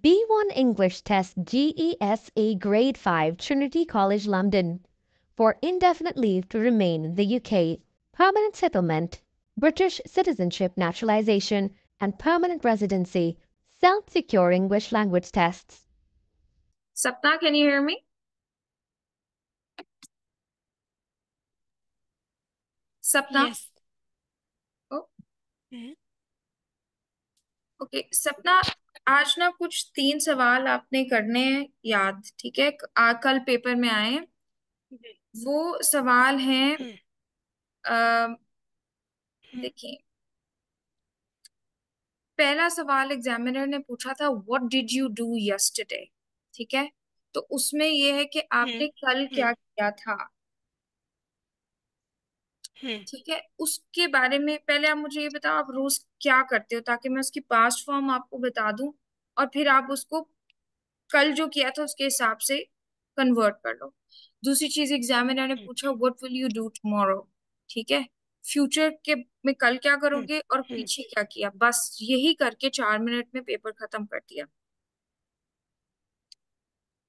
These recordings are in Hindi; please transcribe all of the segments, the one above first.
B1 English Test GESA Grade 5 Trinity College London for indefinite leave to remain in the UK, permanent settlement, British citizenship naturalization, and permanent residency, self-secure English language tests. Sapna, can you hear me? Sapna? Yes. Oh, Hmm. Okay सपना। आज ना कुछ 3 सवाल आपने करने हैं याद, ठीक है? कल पेपर में आए हैं। वो सवाल हैं, Hmm. अ, Hmm. देखिए। पहला सवाल एग्जामिनर ने पूछा था, what did you do yesterday? ठीक है, तो उसमें ये है कि Hmm. आपने कल Hmm. क्या किया था। Hmm. ठीक है, उसके बारे में पहले आप मुझे ये बताओ, आप रोज क्या करते हो, ताकि मैं उसकी पास्ट फॉर्म आपको बता दूं, और फिर आप उसको कल जो किया था उसके हिसाब से कन्वर्ट कर लो। दूसरी चीज, एग्जामिनर ने Hmm. पूछा what will you do tomorrow. ठीक है, फ्यूचर के में कल क्या Hmm. करोगे और Hmm. पीछे क्या किया, बस यही करके 4 मिनट में पेपर खत्म कर दिया।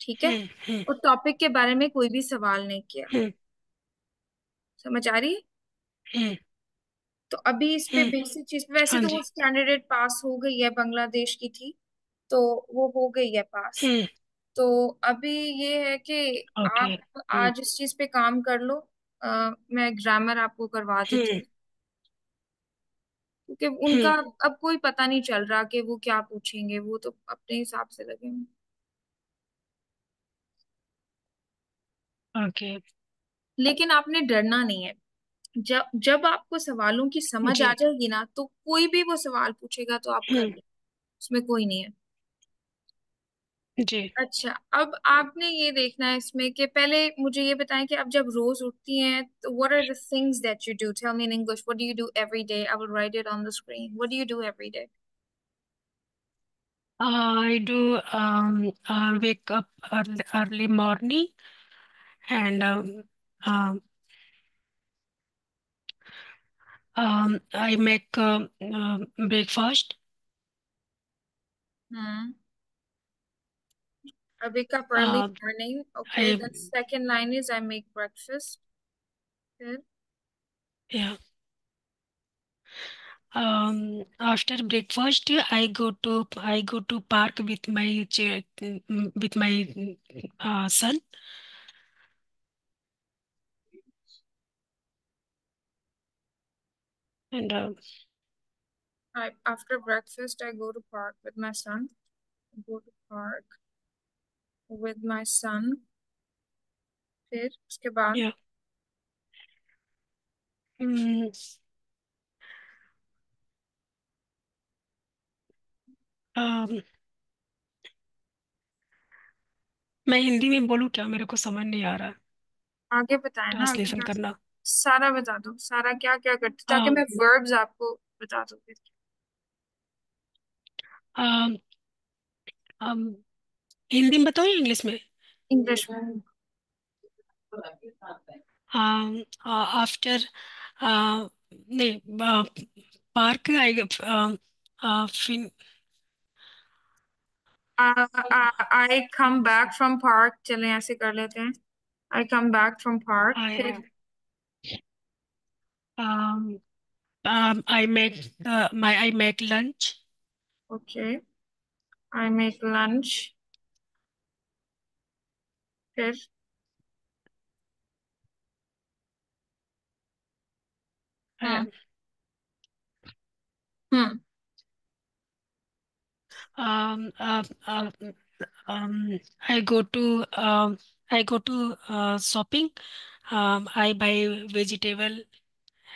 ठीक है, Hmm. Hmm. और टॉपिक के बारे में कोई भी सवाल नहीं किया। Hmm. समझ आ रही है? Hmm. तो अभी इस पे Hmm. बेसिक चीज, वैसे हाँ तो वो जी। कैंडिडेट पास हो गई है, बांग्लादेश की थी, तो वो हो गई है पास। Hmm. तो अभी ये है कि आप Okay. Hmm. आज इस चीज पे काम कर लो। मैं ग्रामर आपको करवा देती Hmm. हूँ, क्योंकि उनका Hmm. अब कोई पता नहीं चल रहा कि वो क्या पूछेंगे, वो तो अपने हिसाब से लगे हैं। Okay. लेकिन आपने डरना नहीं है। जब जब आपको सवालों की समझ आ जी। जाएगी ना, तो कोई भी वो सवाल पूछेगा तो आप कर Hmm. लें, उसमें कोई नहीं है। जी। अच्छा, अब आपने ये देखना है इसमें कि पहले मुझे ये बताएं कि आप जब रोज उठती हैं तो what are the things that you do. Tell me in English, what do you do every day? I will write it on the screen. What do you do every day? I do wake up early morning and I make breakfast. Hmm, I wake up early Uh, morning. Okay, I the second line is I make breakfast. फिर yeah. After breakfast, I go to park with my son, and after breakfast I go to park with my son. I go to park with my son. फिर उसके बाद yeah. Mm, um, मैं हिंदी में बोलूँ क्या, मेरे को समझ नहीं आ रहा। आगे बताए ना, आगे ट्रांसलेशन क्या। करना। सारा बता दो, सारा क्या क्या करते, ताकि um, मैं वर्ब्स आपको बता दूँ फिर। um, um, हिंदी में बताओ या इंग्लिश में? इंग्लिश में। आफ्टर नहीं, पार्क आई फिन I come back from park, चलें ऐसे कर लेते हैं। I come back from park, I फिर I make I make lunch. Okay, I make lunch, फिर हाँ। I, hmm, um, uh, uh, I go to shopping. I buy vegetable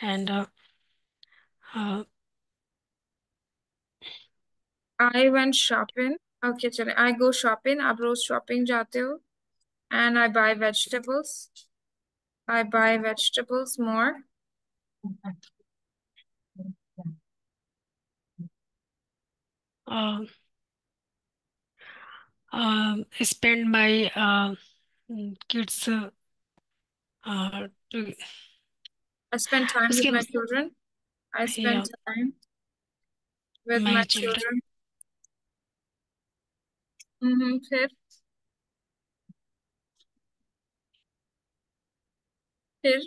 and uh, I went shopping. Okay चले, आई गो शॉपिंग, आप रोज शॉपिंग जाते हो। And I buy vegetables, I buy vegetables more. uh, spend my kids to I spend time with उसके my children, I spend yeah, time with my my children. Children. फिर फिर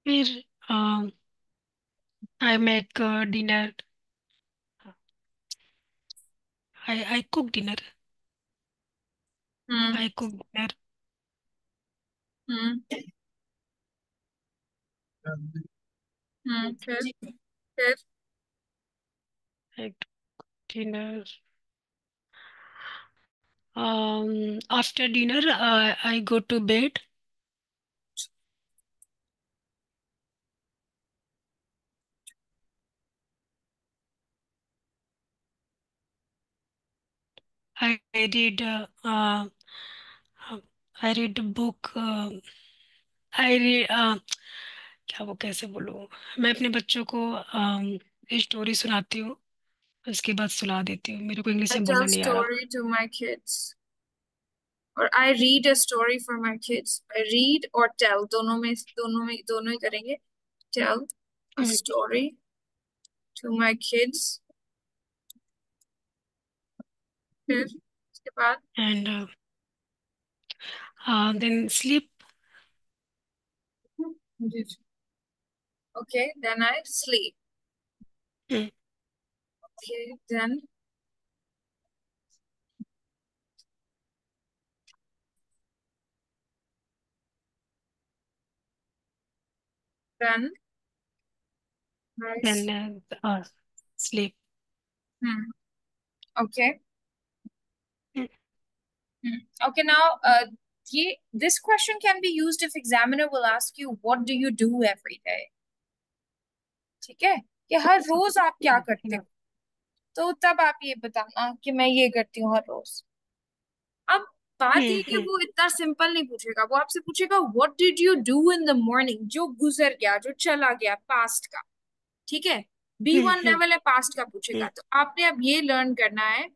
फिर I make dinner, I cook dinner, hmm I cook dinner, hmm फिर I dinner, after dinner I go to bed, I read, I read book, I read, क्या वो कैसे बोलूँ, मैं अपने बच्चों को स्टोरी सुनाती हूँ, उसके बाद सुला देती हूँ, मेरे को इंग्लिश I में tell बोलना नहीं आ रहा। story to my kids और I read a story for my kids. I read और tell दोनों ही करेंगे. Tell a story to my kids. फिर उसके बाद and then sleep, okay, then I sleep. Okay, then I then sleep. hmm, okay. Okay, now ये this question can be used if examiner will ask you what do you do every day. ठीक है, कि हर रोज आप क्या करते हो, तो तब आप ये बताना कि मैं ये करती हूँ हर रोज. अब बात ये कि वो इतना सिंपल नहीं पूछेगा, वो आपसे पूछेगा what did you do in the morning, जो गुजर गया, जो चला गया, पास्ट का. ठीक है, B1 लेवल है, पास्ट का पूछेगा. तो आपने अब ये लर्न करना है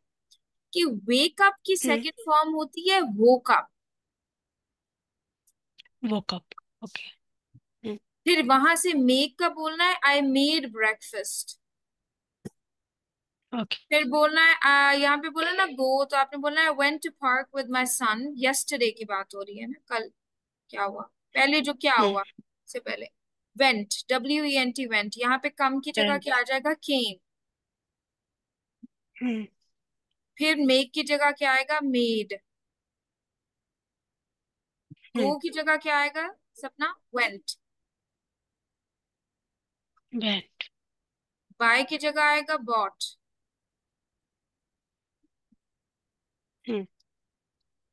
कि वेक अप की सेकंड फॉर्म होती है woke up. Woke up, okay. फिर वहां से मेक का बोलना है आई मेड ब्रेकफास्ट. ओके। फिर बोलना है यहाँ पे बोला ना गो, तो आपने बोलना है went to park with my son. Yesterday की बात हो रही है ना, कल क्या हुआ, पहले जो क्या हुआ से पहले. Went, WENT, went. यहाँ पे कम की जगह क्या आ जाएगा, केम. फिर मेक की जगह क्या आएगा, मेड. गो की जगह क्या आएगा सपना, वेंट. वेंट। बाय की जगह आएगा बॉट.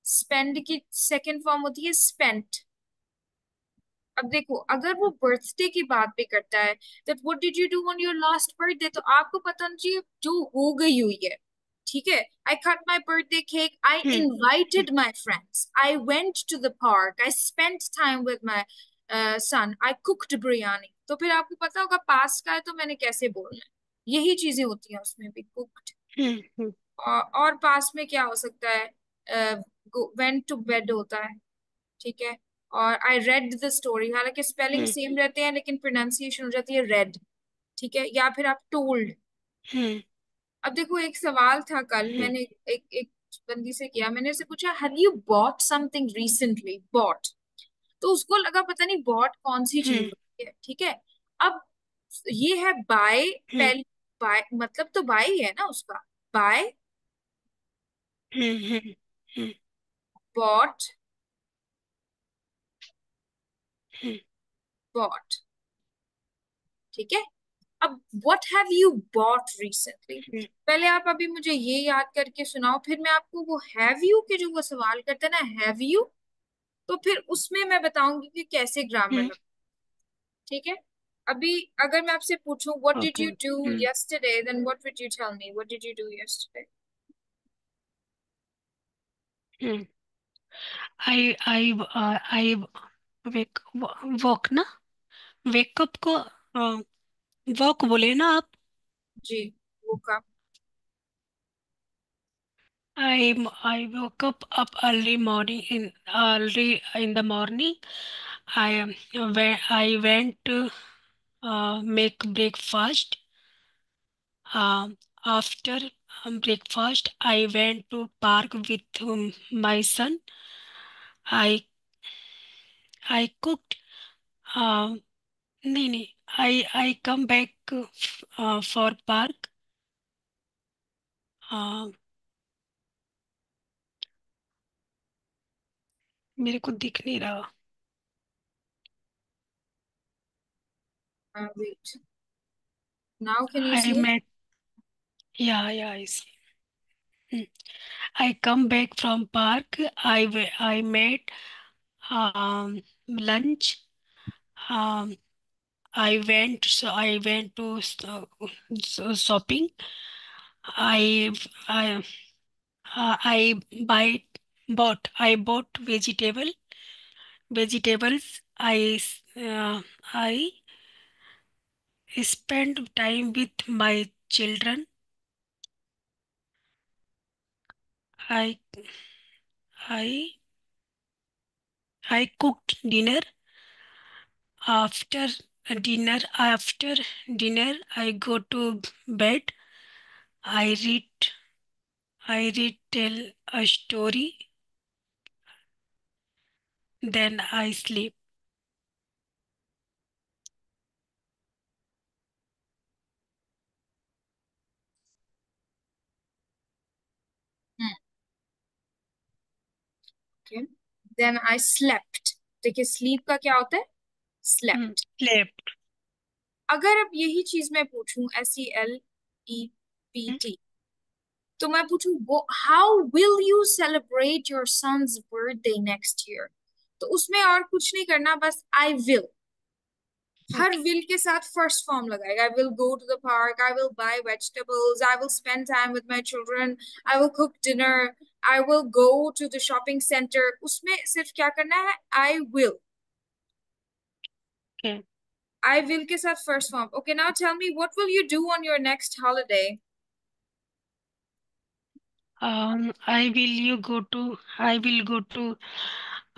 स्पेंड की सेकंड फॉर्म होती है स्पेंट. अब देखो, अगर वो बर्थडे की बात भी करता है, that what did you do on your last birthday, तो आपको पता नहीं चाहिए जो हो गई हुई है. ठीक है, I cut my birthday cake, I invited my friends, I went to the park, I spent time with my son, I cooked biryani. तो फिर आपको पता होगा पास्ट का है तो मैंने कैसे बोलना है. यही चीजें होती हैं उसमें भी, कुक्ड. और पास्ट में क्या हो सकता है, वेंट टू बेड होता है. ठीक है, और आई रेड द स्टोरी, हालांकि स्पेलिंग सेम रहते हैं लेकिन प्रोनाउंसिएशन हो जाती है रेड. ठीक है, या फिर आप टोल्ड. अब देखो, एक सवाल था कल मैंने एक एक बंदी से किया, मैंने उससे पूछा have you bought something recently, bought. तो उसको लगा पता नहीं बॉट कौन सी चीज होती है. ठीक है, अब ये है बाय. पहले बाय मतलब तो बाय ही है ना उसका, बाय, बॉट, बॉट. ठीक है, अब what have you bot recently. पहले आप अभी मुझे ये याद करके सुनाओ, फिर मैं आपको वो हैव यू के जो वो सवाल करते हैं ना, हैव यू, तो फिर उसमें मैं बताऊंगी कि कैसे ग्रामर लग. ठीक है, अभी अगर मैं आपसे पूछूं what did okay. You do yesterday, then what would you tell me, what did you do yesterday. I wake, walk ना, वेकअप को वॉक बोले ना आप। जी, वो का. I woke up early morning, in early in the morning. I went to make breakfast. After breakfast. I went to park with my son. I I cooked. Um, नहीं नहीं. I come back for park. Uh, मेरे को दिख नहीं रहा. Wait. Now can you I see it? met. Yeah, I see. Hmm. I come back from park. I made lunch. Um, I went to shopping. I I I I bought vegetables. I spent time with my children. I I I cooked dinner. After after dinner, I go to bed. I read tell a story, then I sleep. Hmm. Okay. Then I slept. देखिए sleep का क्या होता है? Slept. Slept. अगर अब यही चीज मैं पूछूं SELEPT, तो मैं पूछूं वो how will you celebrate your son's birthday next year, तो उसमें और कुछ नहीं करना, बस आई विल, हर Okay. विल के साथ फर्स्ट फॉर्म लगाएगा। I will go to the park, I will buy vegetables, I will spend time with my children, I will cook dinner, I will go to the shopping centre. उसमें सिर्फ क्या करना है, I will. Okay. I will के साथ first form. Okay, now tell me what will you do on your next holiday? I will go to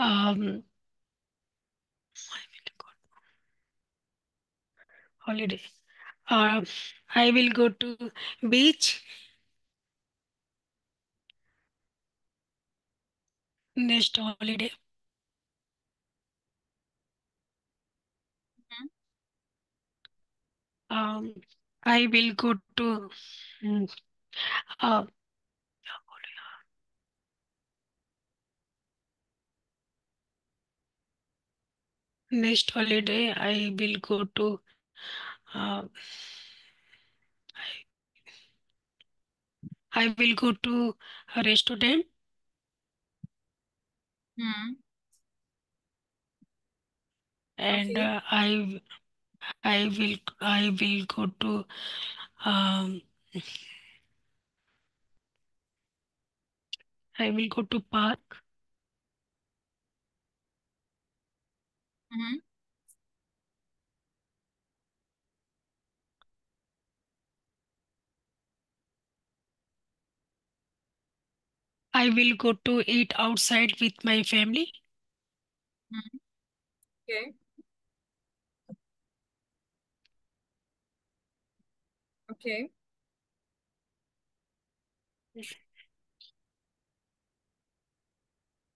um holiday. Uh, I will go to beach next holiday. Um, I will go to mm, uh, next holiday. I will go to uh, I will go to a restaurant Hmm. and Okay. I will go to um, I will go to park. Hmm. I will go to eat outside with my family. Okay. Okay.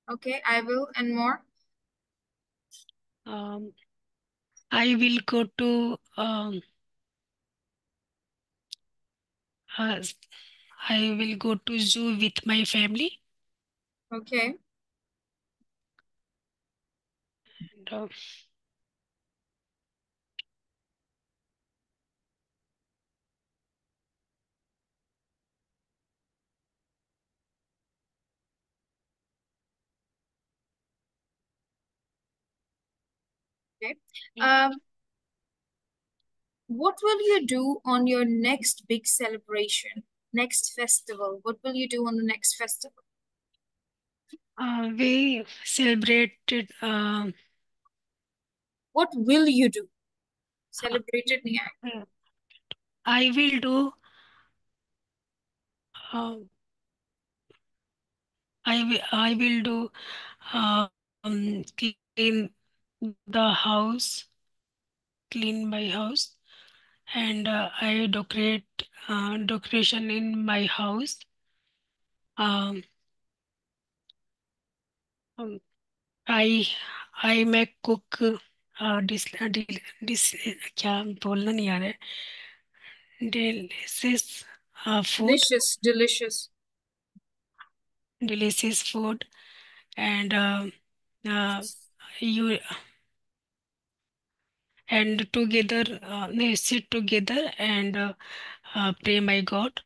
Okay, I will, and more. Um, I will go to uh, I will go to zoo with my family. Okay. And, Okay. yeah. Um, what will you do on your next big celebration, next festival? What will you do on the next festival? We celebrated. What will you do? Celebrated नहीं आया. I will do. Uh, I will do. Clean the house. Clean my house. and I decoration in my house. Um, um, I I make cook dish क्या बोलना नहीं आ रहा है, delicious food, delicious. delicious food, and uh, you and together they sit together and pray my God.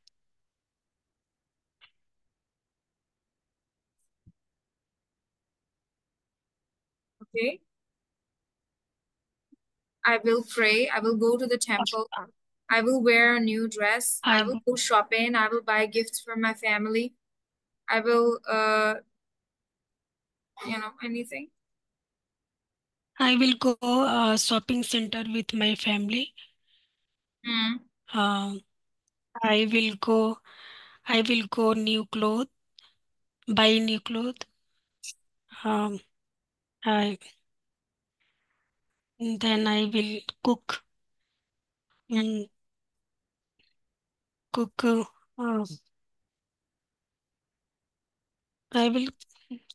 Okay. I will pray. I will go to the temple. I will wear a new dress. I will I go shopping. I will buy gifts for my family. I will, anything. I will go shopping center with my family. Hmm. Uh, I will go. I will go new clothes, buy new clothes. Um, I then I will cook. mm, Cook. I will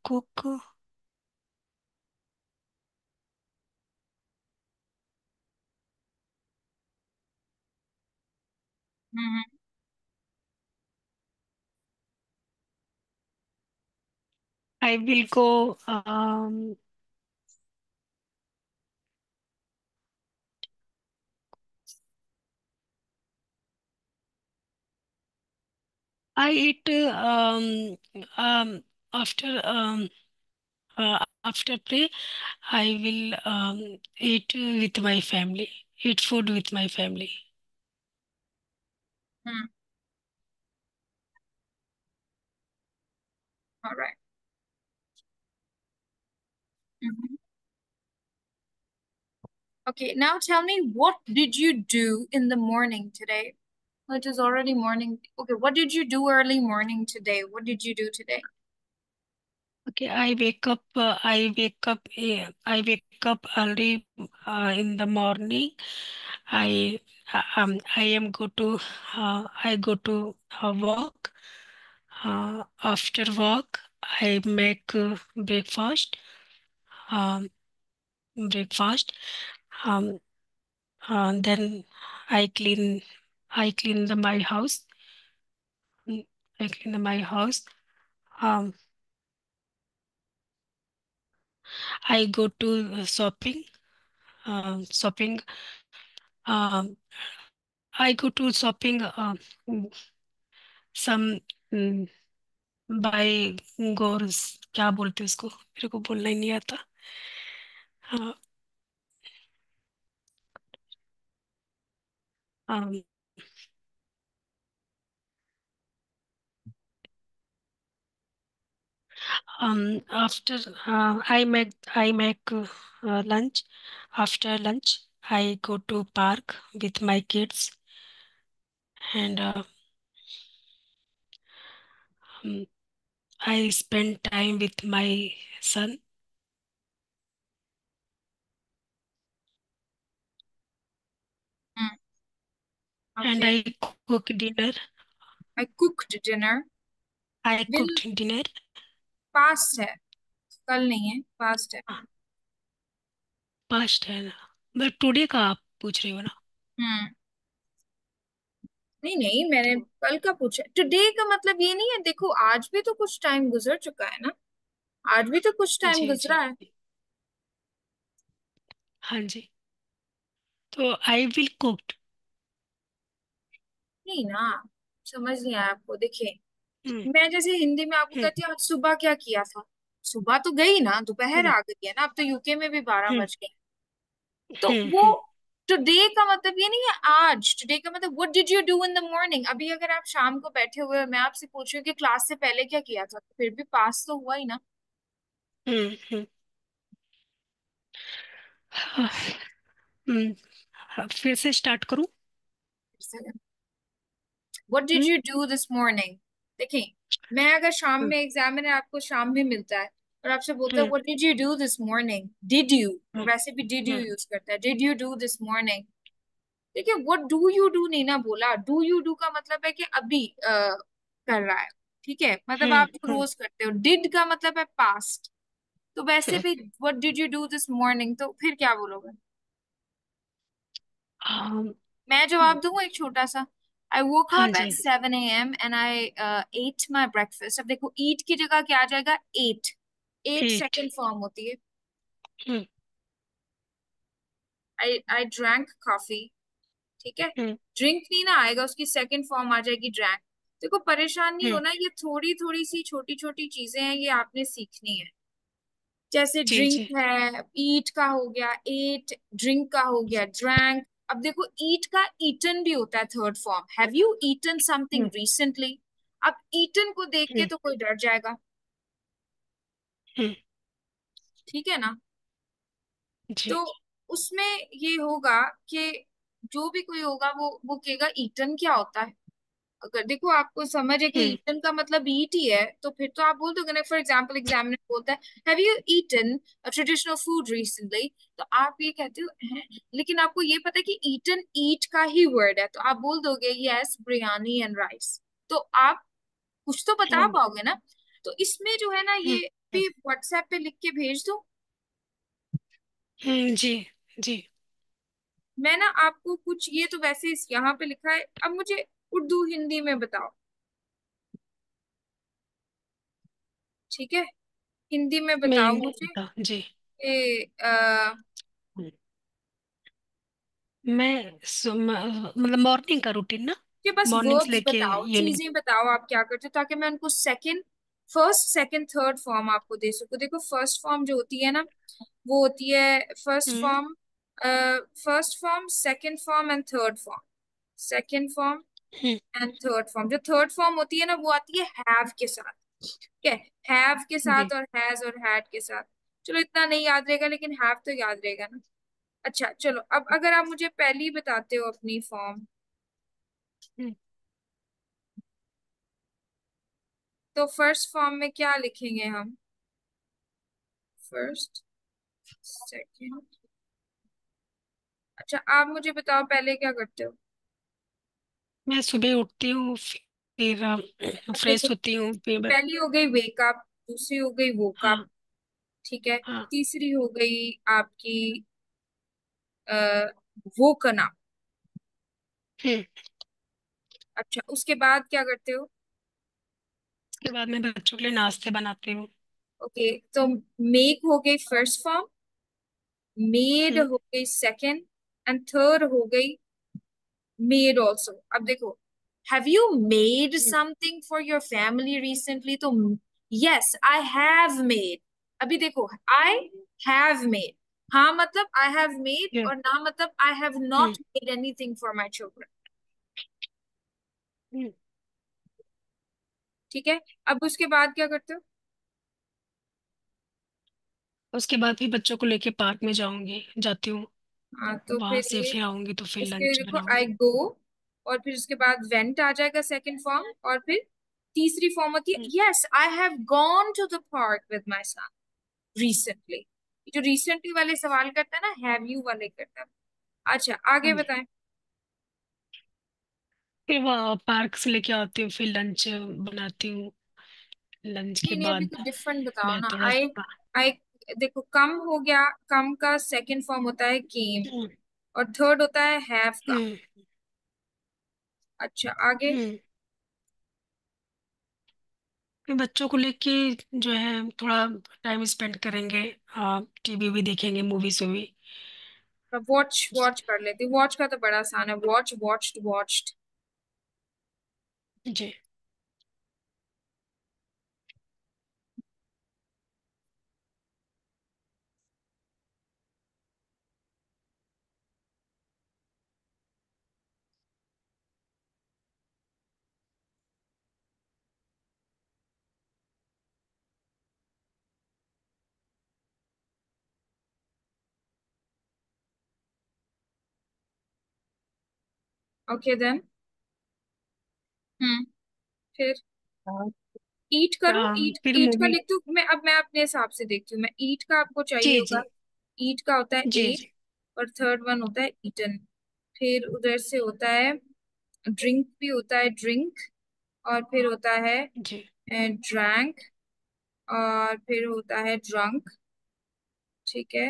cook. Hmm. I will go. I eat after after pray. I will eat with my family. Eat food with my family. Hmm. All right. Mhm. Okay, now tell me, what did you do in the morning today? Well, it is already morning. Okay, what did you do early morning today? What did you do today? Okay, I wake up. I wake up early in the morning. I am go to I go to walk. After walk, I make breakfast. Um, breakfast. Um, then I clean. I clean my house. Mm, I clean my house. Um, I go to shopping. Shopping. Um, I go to shopping. Mm, some buy गोर्स, क्या बोलते हैं उसको, मेरे को बोलना ही नहीं आता. हाँ, um, after I make lunch. After lunch, I go to park with my kids, and um, I spend time with my son, Hmm. and Okay, I cook dinner. I cooked dinner. I Will cooked dinner. past है, कल नहीं है, past है. पास्ट है ना, मैं टुडे का आप पूछ रहे हो ना. हम्म. नहीं नहीं, मैंने कल का पूछा. टुडे का मतलब ये नहीं है. देखो, आज भी तो कुछ टाइम गुजर चुका है ना. आज भी तो कुछ टाइम जी गुजरा जी, है. हाँ जी. तो आई विल कुक्ड. नहीं ना, समझ नहीं आया आपको. देखिए, हम्म मैं जैसे हिंदी में आपको हम्म कहती हूँ, आज सुबह क्या किया था. सुबह तो गई ना, दोपहर हम्म आ गई है ना. अब तो यूके में भी 12 हम्म बज गए. तो हम्म वो हम्म टुडे का मतलब ये नहीं है आज. टुडे का मतलब what did you do in the morning. अभी अगर आप शाम को बैठे हुए हो, मैं आपसे पूछूं कि क्लास से पहले क्या किया था, तो फिर भी पास तो हुआ ही ना. हम्म. हाँ, फिर से स्टार्ट करूं. What did hmm you do this morning. देखिए, मैं अगर शाम हम्म में एग्जामिनर आपको शाम में मिलता है और आपसे बोलता है hmm what did you do this morning, did you, और हम्म वैसे भी डिड यू हम्म यूज करता है, did you do this morning. देखिए व्हाट डू यू डू नहीं ना बोला, डू यू डू का मतलब है कि अभी कर रहा है, ठीक है, मतलब हम्म आप जो हम्म रोज करते हो। डिड का मतलब है पास्ट, तो वैसे हम्म, भी what did you do this morning, तो फिर क्या बोलोगे? हाँ मैं जवाब दूंगा एक छोटा सा। आई woke हाँ up ji. at 7 a.m. and I ate my breakfast। अब देखो eat की जगह क्या आ जाएगा? Ate. Ate ate. Second form होती है। हम्म आई drank coffee, ठीक है। हम्म ड्रिंक नहीं ना आएगा, उसकी सेकंड फॉर्म आ जाएगी ड्रैंक। देखो परेशान नहीं हम्म, होना, ये थोड़ी थोड़ी सी छोटी छोटी चीजें हैं, ये आपने सीखनी है। जैसे जी ड्रिंक जी। है, ईट का हो गया एट, ड्रिंक का हो गया ड्रैंक। अब देखो ईट का ईटन भी होता है third form. Have you eaten something hmm recently? अब ईटन को देख के हम्म तो कोई डर जाएगा, हम्म, ठीक है ना। जी। तो उसमें ये होगा कि जो भी कोई होगा वो कहेगा ईटन क्या होता है। अगर देखो आपको समझ है कि हम्म ईटन का मतलब ईट ही है, तो फिर तो आप बोल दोगे ना। फॉर एग्जाम्पल एग्जामिनर बोलता है have you eaten a traditional food recently, तो आप ये कहते हो हैं, लेकिन आपको ये पता है कि ईटन ईट का ही वर्ड है, तो आप बोल दोगे यस बिरयानी एंड राइस। तो आप कुछ तो बता हम्म पाओगे ना। तो इसमें जो है ना, हम्म ये भी व्हाट्सएप पे लिख के भेज दो। जी जी। मैं ना आपको कुछ, ये तो वैसे यहाँ पे लिखा है, अब मुझे उर्दू हिंदी में बताओ, ठीक है। हिंदी में मैं बताओ हिंदी मुझे बता जी। कि हम्म, मतलब मॉर्निंग का रूटीन ना, कि बस मॉर्निंग से वर्ब्स लेके बताओ, इवनिंग। चीजें बताओ आप क्या करते हो, ताकि मैं उनको second, first second third form आपको दे सकूं। देखो फर्स्ट फॉर्म जो होती है ना, वो होती है first hmm form, first form, second form and third form. Second form hmm and third form. जो थर्ड फॉर्म होती है ना, वो आती है हैव के साथ, ठीक है। हैव के जी। साथ और हैज और हैड के साथ। चलो इतना नहीं याद रहेगा, लेकिन हैव तो याद रहेगा ना। अच्छा चलो, अब अगर आप मुझे पहली बताते हो अपनी फॉर्म, हम्म, तो फर्स्ट फॉर्म में क्या लिखेंगे हम? First, second. अच्छा आप मुझे बताओ पहले क्या करते हो? मैं सुबह उठती हूँ, फिर अब देखो फ्रेश होती हूँ, फिर पहली हो गई वेक अप, दूसरी हो गई वोक अप, हाँ ठीक है। हाँ। तीसरी हो गई आपकी वोकन अप। हम्म, अच्छा उसके बाद क्या करते हो? उसके बाद मैं बच्चों के लिए नाश्ते बनाती हूँ। ओके, तो मेक हो गई फर्स्ट फॉर्म, मेड हम्म हो गई सेकंड, एंड थर्ड हो गई मेड ऑल्सो। अब देखो have you made hmm, something for your family recently, तो यस आई हैव मेड। अभी देखो आई हैव मेड, हाँ मतलब आई हैव मेड, yeah, और ना मतलब I have hmm, not made anything for my children, hmm. ठीक है। अब उसके बाद क्या करते हो? उसके बाद भी बच्चों को लेके पार्क में जाती हूँ। हाँ तो वहां फिर से ये, फिर आऊंगी तो फिर इसके लंच देखो आई बनाऊंगी। गो, और फिर उसके बाद वेंट आ जाएगा सेकंड फॉर्म, और फिर तीसरी फॉर्म होती है hmm, yes I have gone to the park with my son recently. जो रिसेंटली वाले सवाल करता है ना, हैव यू वाले करता है। अच्छा हाँ आगे जी। बताएं। फिर वह पार्क से लेके आती हूँ, फिर लंच बनाती हूँ। लंच के नहीं नहीं, अभी बाद कुछ डिफरेंट बताओ मैं ना। थोड़ा आई, आई, देखो कम हो गया, कम का सेकंड फॉर्म होता है केम, हम्म और थर्ड होता है हैव का। हम्म अच्छा आगे। हम्म। फिर बच्चों को लेके जो है थोड़ा टाइम स्पेंड करेंगे, टीवी भी देखेंगे, मूवीज भी। वॉच, वॉच कर लेती, वॉच का तो बड़ा आसान है, वॉच, वॉच्ड, वॉच्ड। जी। Okay then. हम्म, फिर हाँ, ईट करो, ईट, फिर ईट का मूवी। लिखती हूँ मैं। अब मैं अपने हिसाब से देखती हूँ, मैं ईट का आपको चाहिए जी होगा। जी ईट का होता है जी एट, जी। और थर्ड वन होता है ईटन। फिर उधर से होता है ड्रिंक, भी होता है ड्रिंक, और फिर होता है जी। ड्रैंक, और फिर होता है ड्रंक। ठीक है।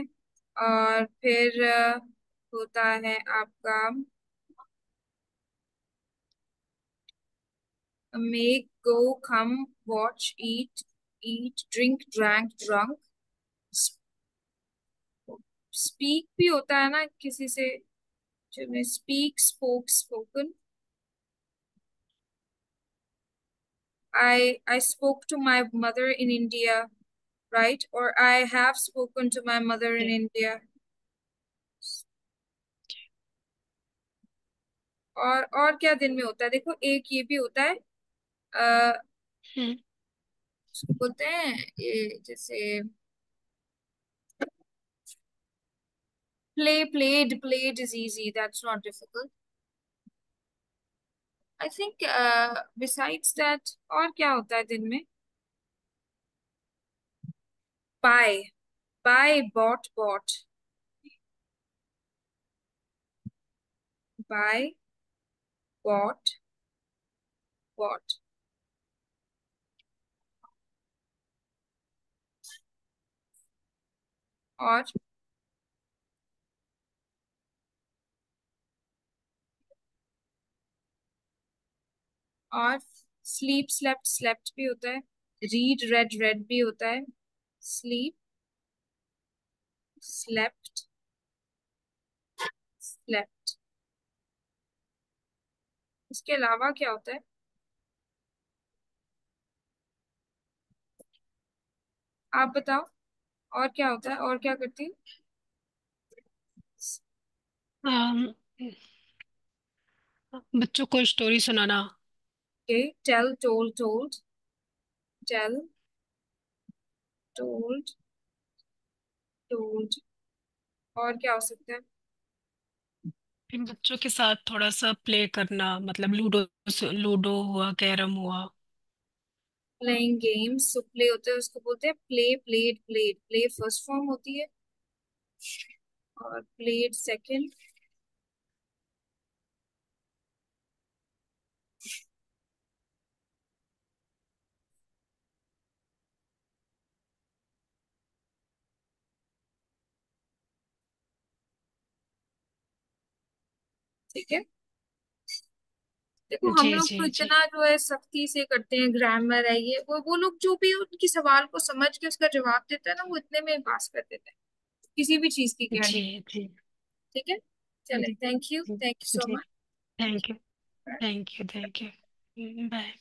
और फिर होता है आपका मेक, गो, कम, वॉच, ईट, ईट, ड्रिंक, ड्रैंक, ड्रंक। स्पीक भी होता है ना किसी से, जो मैं speak, spoke, spoken. I spoke to my mother in India, right? Or I have spoken to my mother in जी। India. और क्या दिन में होता है, देखो एक ये भी होता है, आ, हम्म। उसको बोलते हैं ये जैसे played, played is easy, that's not difficult. I think besides that और क्या होता है दिन में? Buy, bought, buy, bought, और और sleep, slept भी होता है, read, read भी होता है, sleep, slept, slept। इसके अलावा क्या होता है, आप बताओ, और क्या होता है, और क्या करती है? अम, बच्चों को स्टोरी सुनाना। Okay, tell, told, tell, told, और क्या हो सकता है? फिर बच्चों के साथ थोड़ा सा प्ले करना, मतलब लूडो, लूडो हुआ, कैरम हुआ। प्लेइंग गेम्स, सो प्ले होते हैं उसको बोलते हैं play, played, play first form होती है, और प्लेड सेकंड। ठीक है। देखो हम जी लोग जी तो जी इतना जो है सख्ती से करते हैं, ग्रामर है ये वो लोग जो भी उनकी सवाल को समझ के उसका जवाब देते हैं ना, वो इतने में पास कर देते हैं, किसी भी चीज की जी गारंटी। जी ठीक है, चले, जी थैंक यू, जी थैंक यू सो जी। Much. Thank you, thank you, thank you. Bye.